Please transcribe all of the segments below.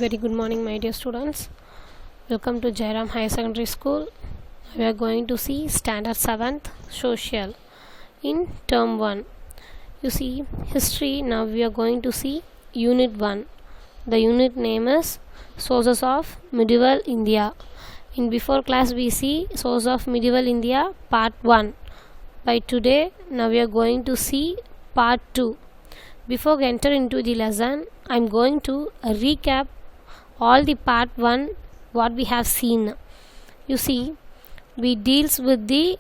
Very good morning, my dear students. Welcome to Jairam Higher Secondary School. We are going to see Standard 7th Social in Term 1. You see, History. Now we are going to see Unit 1. The unit name is Sources of Medieval India. In before class we see Source of Medieval India Part 1. By today, now we are going to see Part 2. Before we enter into the lesson, I am going to recap all the part 1 what we have seen. You see, we deals with the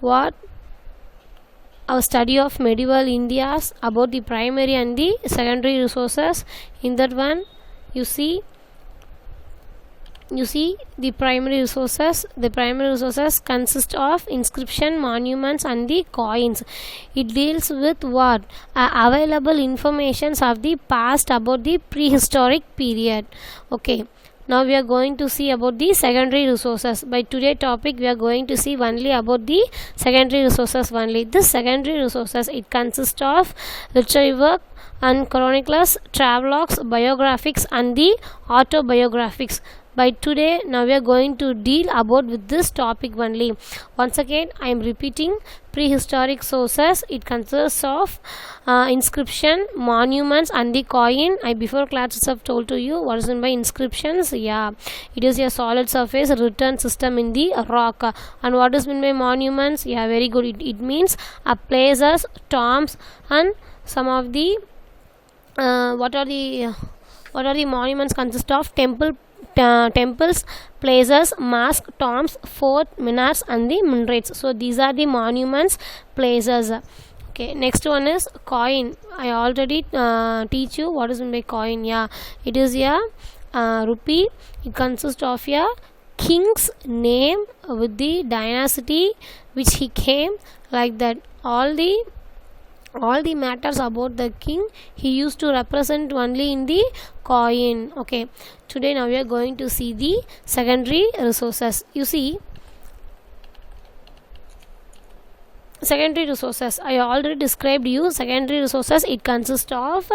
what our study of medieval India's about the primary and the secondary resources. In that one, you see the primary resources. The primary resources consist of inscription, monuments and the coins. It deals with what available informations of the past about the prehistoric period. Okay, now we are going to see about the secondary resources. By today's topic we are going to see only about the secondary resources only. This secondary resources, it consists of literary work and chronicles, travelogues, biographics and the autobiographics. By today, now we are going to deal about with this topic only. Once again, I am repeating prehistoric sources. It consists of inscription, monuments and the coin. I before classes have told to you what is meant by inscriptions. Yeah, it is a solid surface written system in the rock. And what is meant by monuments? Yeah, very good. It means places, tombs and some of the what are the monuments consist of? Temples, places, mosques, tombs, fort, minarets and the minarets. So these are the monuments, places. Okay, next one is coin. I already teach you what is meant by coin. Yeah, it is a rupee. It consists of a king's name with the dynasty which he came, like that. All the matters about the king he used to represent only in the coin. Okay, today now we are going to see the secondary resources. You see, secondary resources, I already described you. Secondary resources, it consists of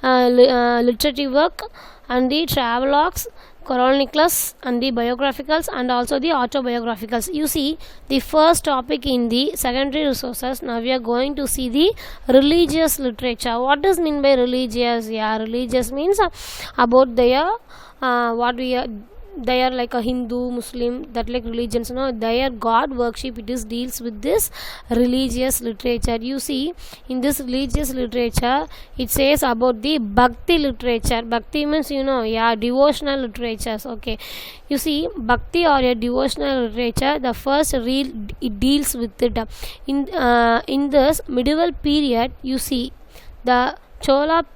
literary work and the travelogues, chronicles and the biographicals and also the autobiographicals. You see, the first topic in the secondary resources, now we are going to see the religious literature. What does mean by religious? Yeah, religious means about their they are like a Hindu, Muslim, that like religions, their God worship. It is deals with this religious literature. You see, in this religious literature, it says about the Bhakti literature. Bhakti means devotional literatures. Okay, you see, Bhakti or a devotional literature, the first it deals with it. In this medieval period, you see, the Chola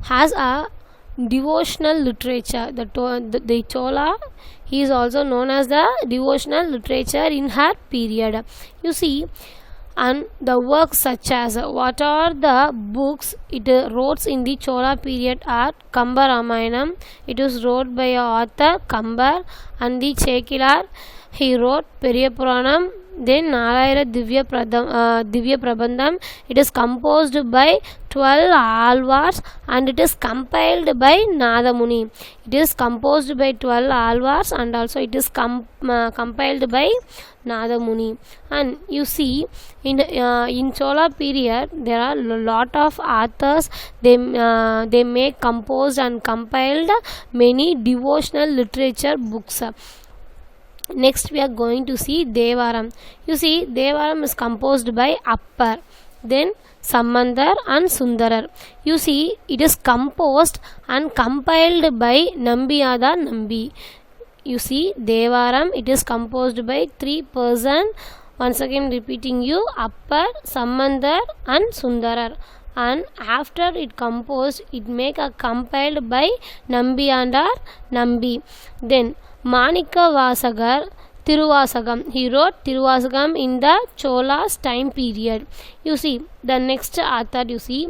has a devotional literature. The Chola, he is also known as the devotional literature in her period. You see, and the works such as what are the books it wrote in the Chola period are Kamba Ramayanam. It is wrote by author Kambar, and the Chekilar, he wrote Periya Puranam. Then Nalayira Divya Prabandham, it is composed by 12 alvars and it is compiled by Nadamuni. It is composed by 12 alvars and also it is compiled by Nadamuni. And you see, in Chola period there are a lot of authors. They make composed and compiled many devotional literature books. Next we are going to see Devaram. You see, Devaram is composed by Appar, then Sambandar and Sundarar. You see, it is composed and compiled by Nambiyada Nambi. You see, Devaram, it is composed by 3 persons. Once again repeating you, Appar, Sambandar and Sundarar. And after it composed, it make a compiled by Nambiyada Nambi. Then Manika Vasagar Tiruvasagam, he wrote Tiruvasagam in the Chola's time period. You see, the next author, you see,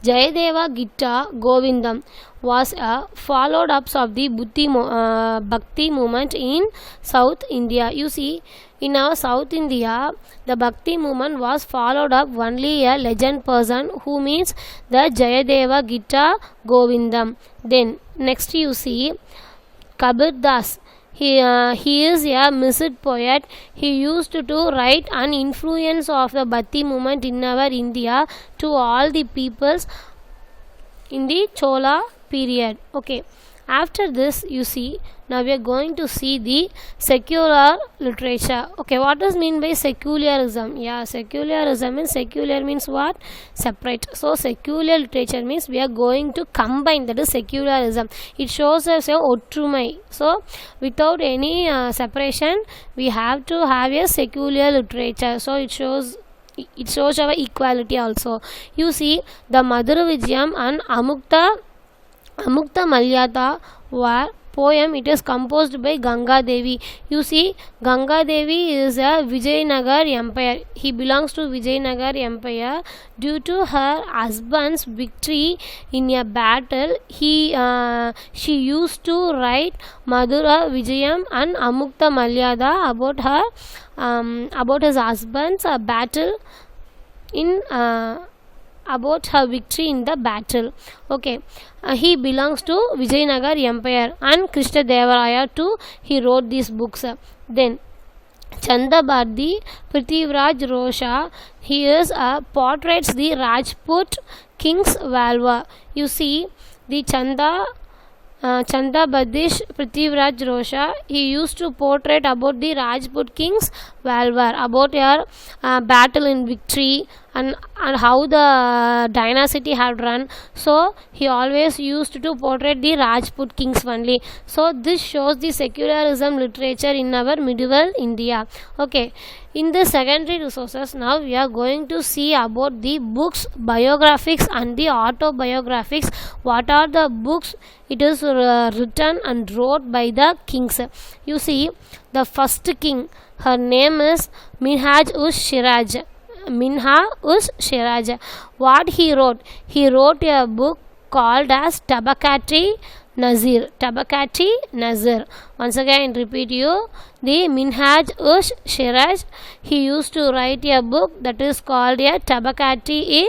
Jayadeva Gita Govindam was a followed ups of the Bhakti movement in South India. You see, in our South India, the Bhakti movement was followed up only a legend person who means the Jayadeva Gita Govindam. Then next you see Kabir Das. He is a missed poet. He used to write an influence of the Bhakti movement in our India to all the peoples in the Chola period. Okay, after this you see, now we are going to see the secular literature. Okay, what does mean by secularism? Yeah, secularism means, secular means what? Separate. So secular literature means we are going to combine, that is secularism. It shows us a otrumai. So without any separation, we have to have a secular literature. So it shows our equality also. You see, the Madhura Vijayam and Amukta Malyata were poem. It is composed by Ganga Devi. You see, Ganga Devi is a Vijayanagar empire. He belongs to Vijayanagar empire. Due to her husband's victory in a battle, she used to write Madhura Vijayam and Amukta Malyada about his husband's battle in about her victory in the battle. Okay, he belongs to Vijayanagar empire, and Krishna Devaraya too, he wrote these books. Then Chandabadi Prithviraj Rosha, he is portraits the Rajput king's valor. You see, the Chandabadish Prithviraj Rosha, he used to portrait about the Rajput king's valor, about their battle in victory, and how the dynasty had run. So he always used to portray the Rajput kings only. So this shows the secularism literature in our medieval India. Okay, in the secondary resources, now we are going to see about the books, biographies and the autobiographies. What are the books? It is written and wrote by the kings. You see, the first king, her name is Minhaj-uz-Shiraj. What he wrote? He wrote a book called as Tabaqat-i Nazir. Once again repeat you, the Minhaj-uz-Shiraj, he used to write a book that is called a Tabaqat-i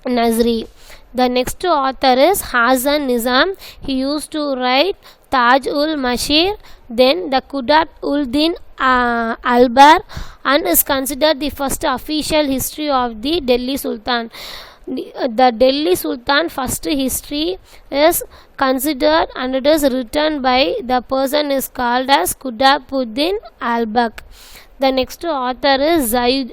Nazri. The next author is Hasan Nizam. He used to write Taj-ul-Mashir, then the Qudat-ul-Din Albar, and is considered the first official history of the Delhi Sultan. The Delhi Sultan first history is considered, and it is written by the person is called as Qudat-ul-Din Albak. The next author is Zaiud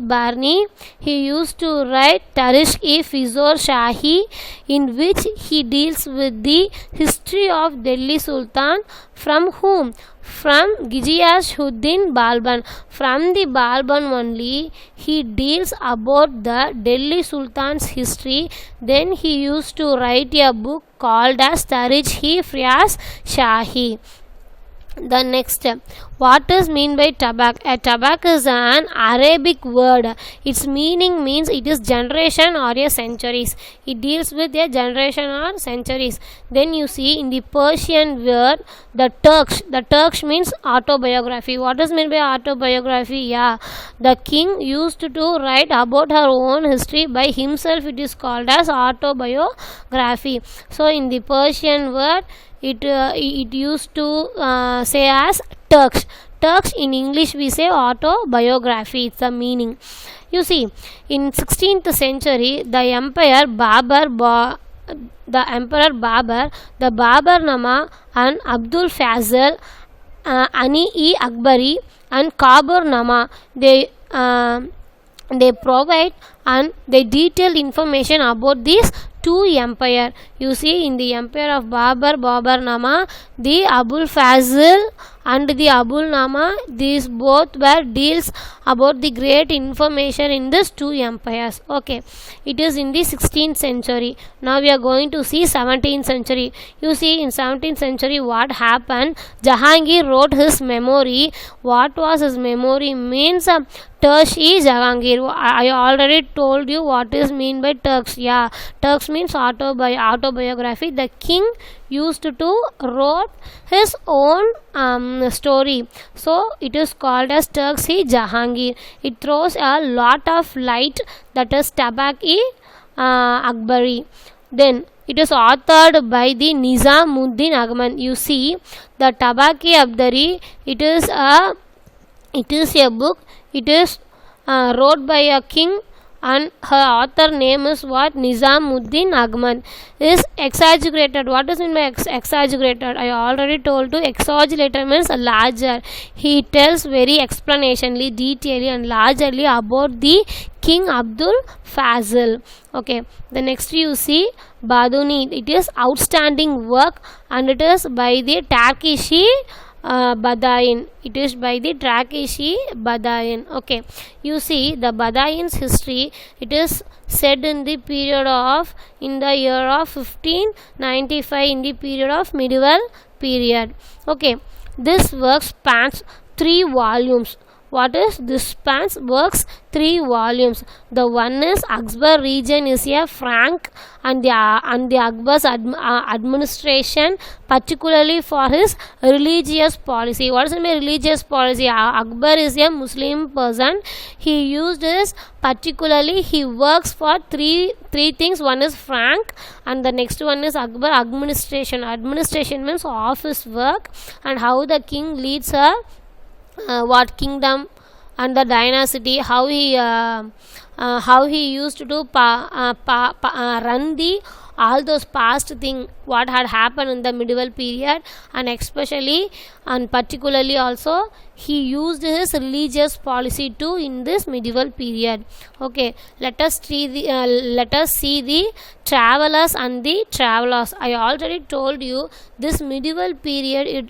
Barni. He used to write Tariq-e-Fizor Shahi, in which he deals with the history of Delhi Sultan. From whom? From Ghiyasuddin Balban. From the Balban only he deals about the Delhi Sultan's history. Then he used to write a book called as Tariq-e-Firoz Shahi. The next, what is mean by tabak? A tabak is an Arabic word. Its meaning means it is generation or a centuries. It deals with a generation or centuries. Then you see in the Persian word, the Turks. The Turks means autobiography. What is meant by autobiography? Yeah, the king used to write about her own history by himself. It is called as autobiography. So in the Persian word, it used to say as Turks. Turks in English we say autobiography. It's the meaning. You see, in 16th century, the Emperor Babar, the Baburnama and Abdul Fazl, Ani-e-Akbari and Kaburnama, they provide and they detailed information about these two empire. You see, in the empire of Baburnama, the Abul Fazl and the Abul Nama, these both were deals about the great information in these two empires. Okay, it is in the 16th century. Now we are going to see 17th century. You see, in 17th century what happened? Jahangir wrote his memory. What was his memory? Means Turks-i-Jahangir. I already told you what is mean by Turks. Yeah, Turks means autobiography. The king used to wrote his own story, so it is called as Turks-i-Jahangir. It throws a lot of light, that is Tabaq-i-Akbari. Then it is authored by the Nizamuddin Ahmad. You see, the Tabaq-i-Akbari, it is a book. It is wrote by a king, and her author name is what? Nizamuddin Ahmad. Is exaggerated. What is mean by exaggerated? I already told you. Exaggerated means larger. He tells very explanationally, detailedly, and largely about the King Abdul Fazil. Okay. The next you see Baduni. It is outstanding work, and it is by the Turkish Badain. It is by the Turkish Badain. Okay, you see the Badain's history. It is said in the period of in the year of 1595, in the period of medieval period. Okay, this work spans 3 volumes. What is this? Spans works 3 volumes. The one is Akbar region is a Frank, and the Akbar's administration, particularly for his religious policy. What is the religious policy? Akbar is a Muslim person. He used his, particularly he works for three things. One is Frank, and the next one is Akbar administration. Administration means office work, and how the king leads her what kingdom and the dynasty, how he used to run the all those past thing what had happened in the medieval period, and especially and particularly also he used his religious policy too in this medieval period. Okay, let us see the travelers and the travelers. I already told you this medieval period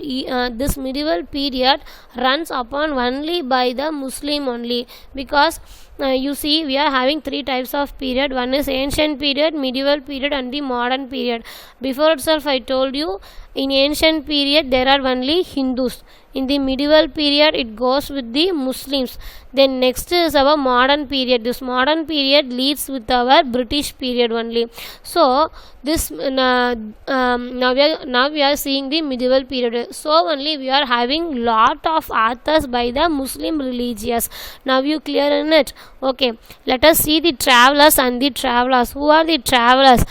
this medieval period runs upon only by the Muslim only, because you see we are having 3 types of period. One is ancient period, medieval period, and the modern period. Before itself I told you, in ancient period there are only Hindus. In the medieval period it goes with the Muslims. Then next is our modern period. This modern period leads with our British period only. So this now we are seeing the medieval period. So only we are having lot of authors by the Muslim religious. Now you clear in it? Okay, let us see the travelers and the travelers. Who are the travelers?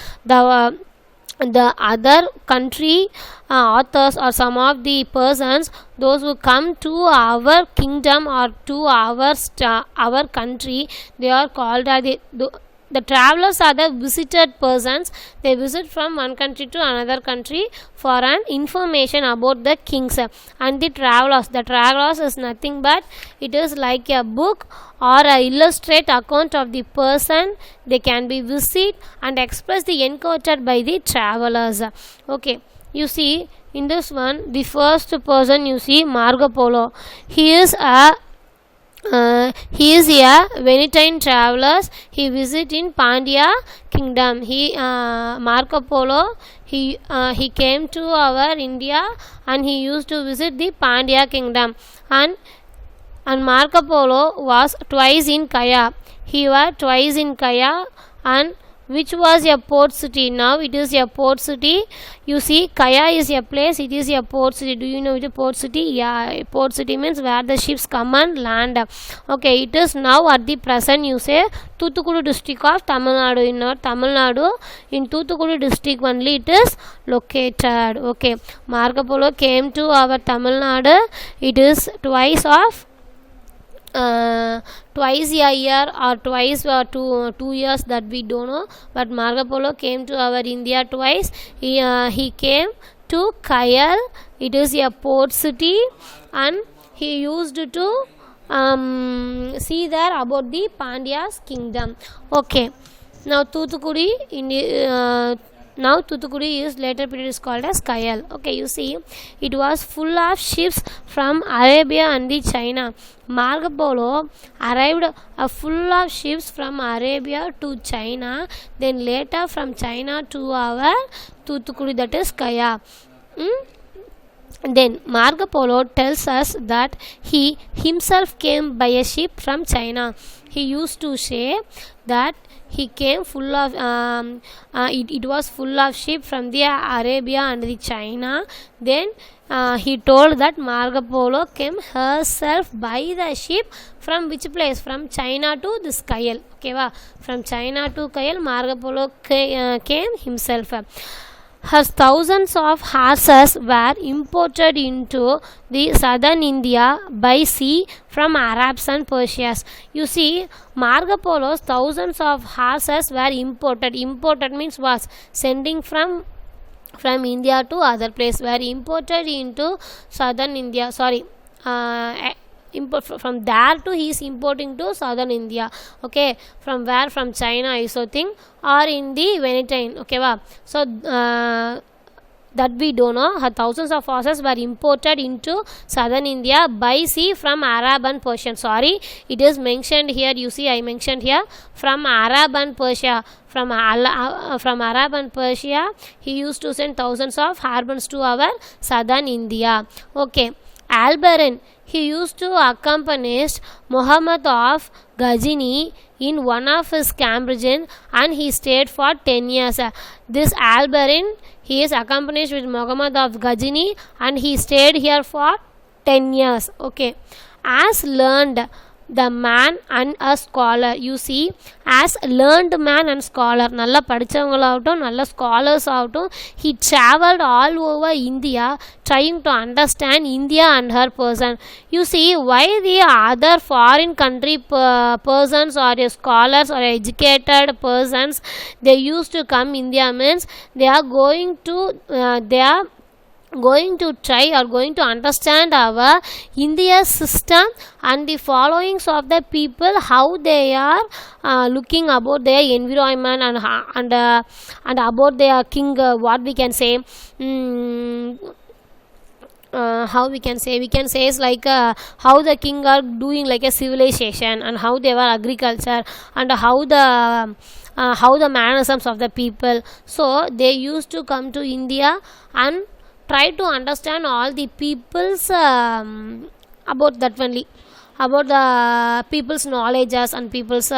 The other country authors, or some of the persons, those who come to our kingdom or to our country, they are called the travelers are the visited persons. They visit from one country to another country for an information about the kings. And the travelers is nothing but it is like a book or a illustrate account of the person. They can be visit and express the encountered by the travelers. Okay, you see in this one, the first person you see Marco Polo. He is a Venetian traveler. He visit in Pandya kingdom. Marco Polo he came to our India, and he used to visit the Pandya kingdom, and Marco Polo was twice in Kaya. He was twice in Kaya, and which was a port city. Now it is a port city. You see, Kaya is a place, it is a port city. Do you know which port city? Yeah, port city means where the ships come and land. Okay, it is now at the present you say Thoothukudi district of Tamil Nadu. In our Tamil Nadu, in Thoothukudi district only it is located. Okay, Marco Polo came to our Tamil Nadu. It is twice a year or twice or 2 years, that we don't know, but Marco Polo came to our India twice. He came to Kayal. It is a port city, and he used to see there about the Pandya's kingdom. Okay, now Thoothukudi now Thoothukudi is later period is called as Kayal. Okay, you see it was full of ships from Arabia and the China. Marco Polo arrived full of ships from Arabia to China, then later from China to our Thoothukudi, that is Kaya. Then Marco Polo tells us that he himself came by a ship from China. He used to say that he came full of it was full of sheep from the Arabia and the China. Then he told that Marco Polo came herself by the ship from which place? From China to this Kayal. Okay, from China to Kayal, Marco Polo came himself. Her thousands of horses were imported into the southern India by sea from Arabs and Persians. You see, Marco Polo's thousands of horses were imported. Imported means was sending from India to other place, were imported into southern India. Sorry. Import from there to he is importing to southern India. Okay, from where? From China, I so think, or in the Venetine. Okay, so that we don't know. Her thousands of horses were imported into southern India by sea from Arab and Persian. Sorry, it is mentioned here. You see, I mentioned here from Arab and Persia. From Arab and Persia, he used to send thousands of harpoons to our southern India. Okay, Albaran, he used to accompany Muhammad of Ghazni in one of his campaigns, and he stayed for 10 years. This Albaran, he is accompanied with Muhammad of Ghazni and he stayed here for 10 years. Okay, as learned the man and a scholar. You see, as learned man and scholar, nalla படிச்சவங்களாகட்டும் நல்ல scholars ஆகட்டும், he traveled all over India trying to understand India and her person. You see, why the other foreign country persons or scholars or educated persons, they used to come India means they are going to try or going to understand our India system and the followings of the people, how they are looking about their environment and about their king, what we can say, how we can say is like how the king are doing like a civilization and how they were agriculture and how the mannerisms of the people. So they used to come to India and try to understand all the people's about that only, about the people's knowledges and people's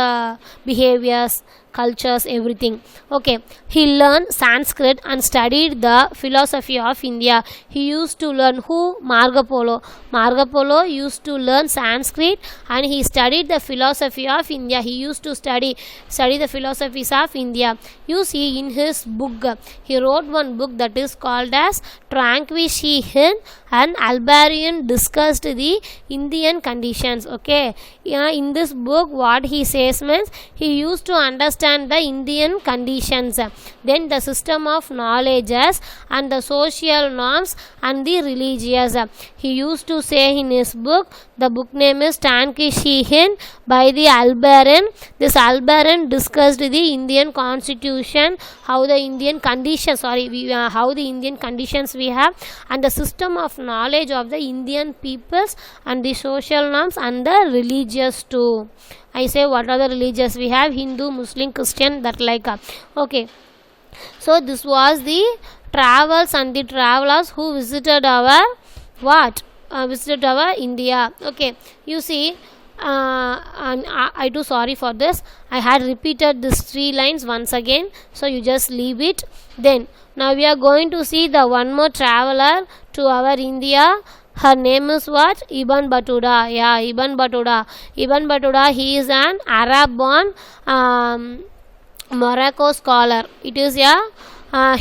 behaviors, cultures, everything. Okay, he learned Sanskrit and studied the philosophy of India. He used to learn who? Marco Polo. Marco Polo used to learn Sanskrit and he studied the philosophy of India. He used to study the philosophies of India. You see, in his book, he wrote one book that is called as Tranquillation, and Albertine discussed the Indian conditions. Okay, in this book, what he says means he used to understand the Indian conditions, then the system of knowledges and the social norms and the religious. He used to say in his book, the book name is Tranquillation by the Albertine. This Albertine discussed the Indian constitution, how the Indian conditions, how the Indian conditions we have, and the system of knowledge of the Indian peoples and the social norms and the religious too. I say what are the religious we have? Hindu, Muslim, Christian, that like okay. So this was the travels and the travelers who visited our visited our India. Okay, you see, and I do sorry for this. I had repeated these 3 lines once again, so you just leave it. Then now we are going to see the one more traveler to our India. Her name is what? Ibn Battuta. Yeah, Ibn Battuta. Ibn Battuta, he is an Arab born Morocco scholar. It is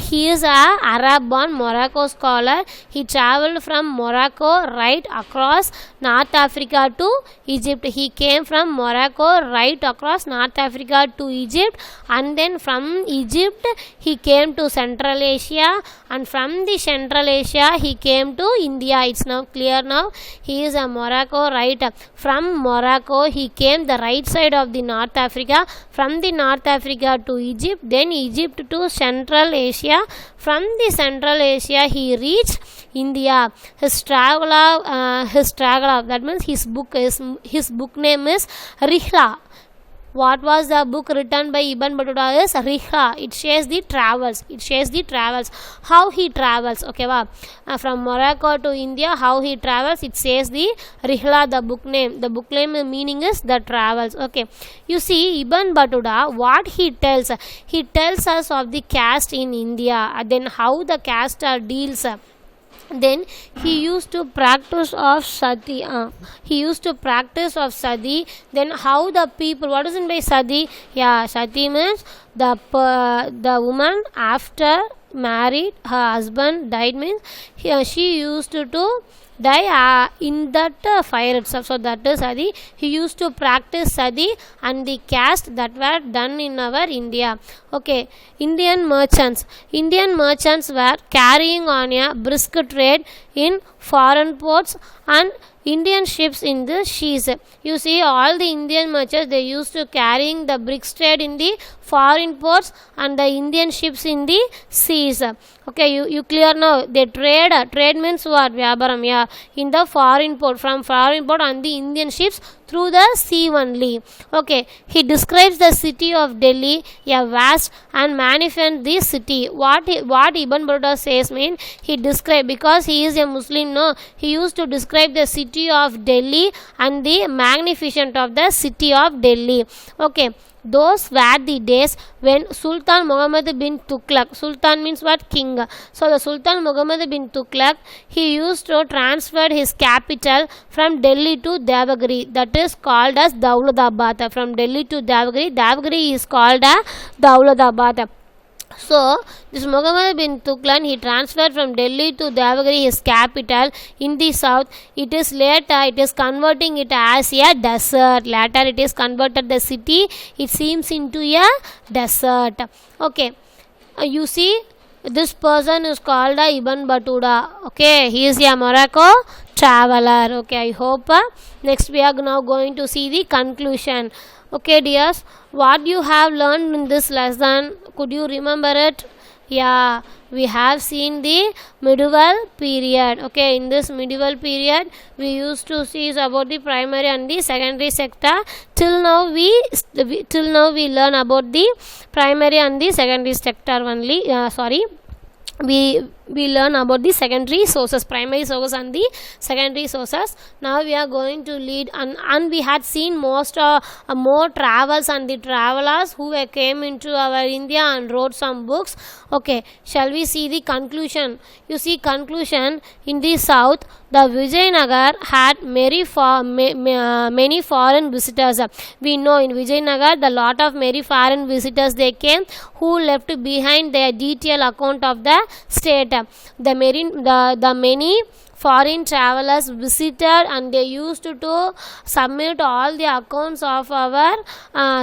he is a Arab born Morocco scholar. He traveled from Morocco right across North Africa to Egypt. He came from Morocco right across North Africa to Egypt, and then from Egypt he came to Central Asia, and from the Central Asia he came to India. It's now clear now. He is a Morocco right. From Morocco he came the right side of the North Africa. From the North Africa to Egypt, then Egypt to Central Asia. From the Central Asia he reached India. His traveler, that means his book name is Rihla. What was the book written by Ibn Battuta is Rihla. It shares the travels. How he travels. Okay, from Morocco to India, how he travels. It says the Rihla, the book name. The book name meaning is the travels. Okay, you see Ibn Battuta, what he tells us of the caste in India, then how the caste deals. Then he used to practice of sati. Then how the people, what is in by sati? Yeah, sati means the woman after married, her husband died, means she used to die in that fire itself. So that is sati. He used to practice sati and the caste that were done in our India. Okay, Indian merchants were carrying on a brisk trade in foreign ports and Indian ships in the seas. You see, all the Indian merchants, they used to carrying the brisk trade in the foreign ports and the Indian ships in the seas. Okay, you clear now? They trade means what? Vyaparam, yeah, in the foreign port, from foreign port and the Indian ships through the sea only. Okay, he describes the city of Delhi, a vast and magnificent this city. What Ibn Battuta says mean, he described, because he is a Muslim, no, he used to describe the city of Delhi and the magnificent of the city of Delhi. Okay, those were the days when Sultan Muhammad bin Tughlaq, Sultan means what? King. So the Sultan Muhammad bin Tughlaq, he used to transfer his capital from Delhi to Devagiri, that is called as Daulatabad. From Delhi to Devagiri is called as Daulatabad. So this Muhammad bin Tughlaq, he transferred from Delhi to Devagiri, his capital in the south. It is converting it as a desert. Later it is converted the city, it seems into a desert. Okay, you see, this person is called Ibn Battuta. Okay, he is a Morocco traveler. Okay, I hope next we are now going to see the conclusion. Okay dears, what you have learned in this lesson, could you remember it? Yeah, we have seen the medieval period. Okay, in this medieval period we used to see about the primary and the secondary sector. Till now we learn about the primary and the secondary sector only. We learn about the secondary sources, primary sources and the secondary sources. Now we are going to lead, and we had seen more travels and the travelers who came into our India and wrote some books. Okay, shall we see the conclusion? You see, conclusion, in the south the Vijayanagar had many foreign visitors. We know in Vijayanagar the lot of many foreign visitors they came, who left behind their detailed account of the state. The many foreign travelers visited and they used to submit all the accounts of our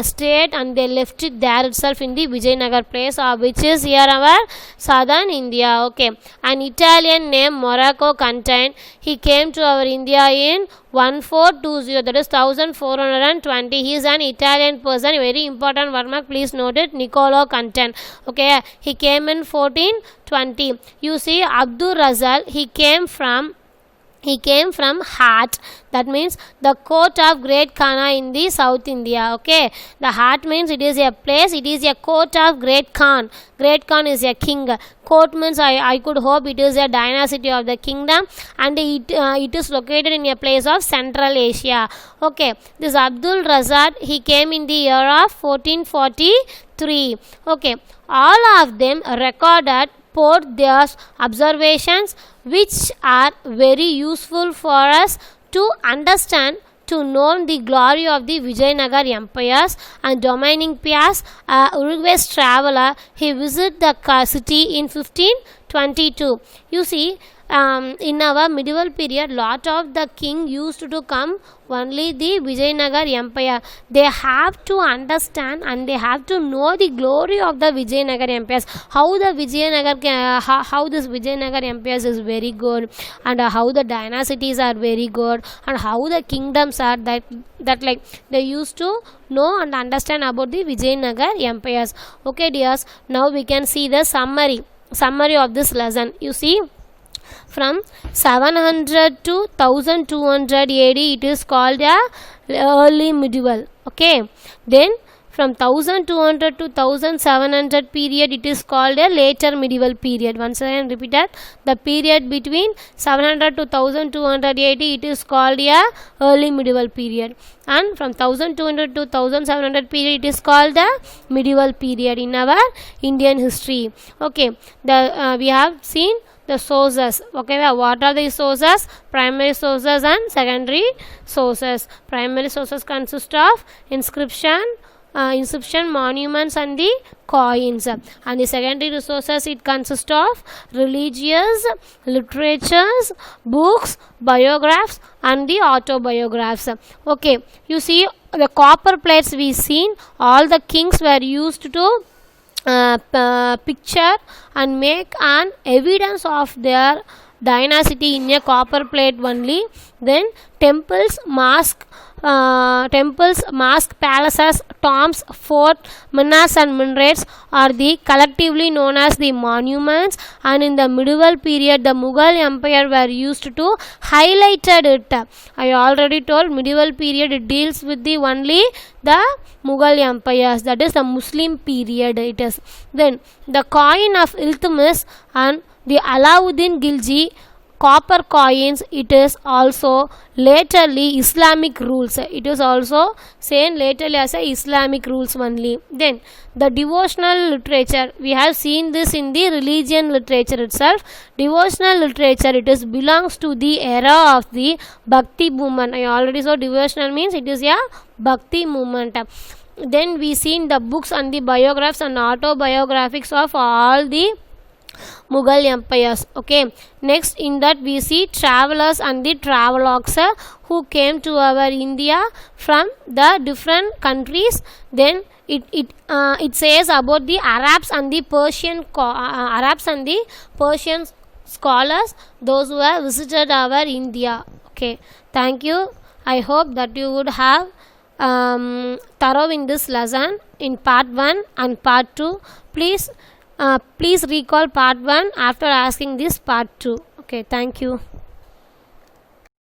state, and they left it there itself in the Vijayanagar place, which is here our southern India. Okay, an Italian named Morocco contained. He came to our India in 1420, that is 1420. He is an Italian person, very important word mark, please note it. Niccolo Content. Okay, he came in 1420. You see, Abdul Razak, he came from Hat, that means the court of Great Khana in the South India. Okay, the Hat means it is a place, it is a court of Great Khan. Great Khan is a king. Court means I could hope it is a dynasty of the kingdom, and it is located in a place of Central Asia. Okay, this Abdul Razak, he came in the year of 1443. Okay, all of them recorded their observations, which are very useful for us to understand, to know the glory of the Vijayanagar empires and dominating Pias. Uruguay's traveler, he visited the city in 1522. You see, in our medieval period, lot of the king used to come only the Vijayanagar empire. They have to understand and they have to know the glory of the Vijayanagar empires, how the Vijayanagar how this Vijayanagar empires is very good, and how the dynasties are very good, and how the kingdoms are that like they used to know and understand about the Vijayanagar empires. Okay dears, now we can see the summary of this lesson. You see, from 700 to 1200 AD, it is called a early medieval. Okay, then from 1200 to 1700 period it is called a later medieval period. Once again repeated, the period between 700 to 1280 it is called a early medieval period, and from 1200 to 1700 period it is called the medieval period in our Indian history. Okay, the we have seen the sources. Okay, what are the sources? Primary sources and secondary sources. Primary sources consist of inscription, monuments and the coins, and the secondary resources it consists of religious literatures, books, biographs and the autobiographs. Okay, you see the copper plates we seen, all the kings were used to picture and make an evidence of their dynasty in a copper plate only. Then temples, palaces, tombs, fort, minas and minarets are the collectively known as the monuments, and in the medieval period the Mughal Empire were used to highlighted it. I already told medieval period it deals with the only the Mughal empires, that is the Muslim period it is. Then the coin of Iltutmish and the Alauddin Khilji copper coins, it is also laterly Islamic rules. It is also seen laterly as a Islamic rules only. Then the devotional literature, we have seen this in the religion literature itself. Devotional literature, it is belongs to the era of the Bhakti movement. I already saw devotional means it is a Bhakti movement. Then we seen the books and the biographs and autobiographies of all the Mughal empires. Okay, next in that we see travelers and the travelogues who came to our India from the different countries. Then it says about the Arabs and the Persian scholars, those who have visited our India. Okay, thank you. I hope that you would have thorough in this lesson in part 1 and part 2. Please recall part 1 after asking this part 2. Okay, thank you.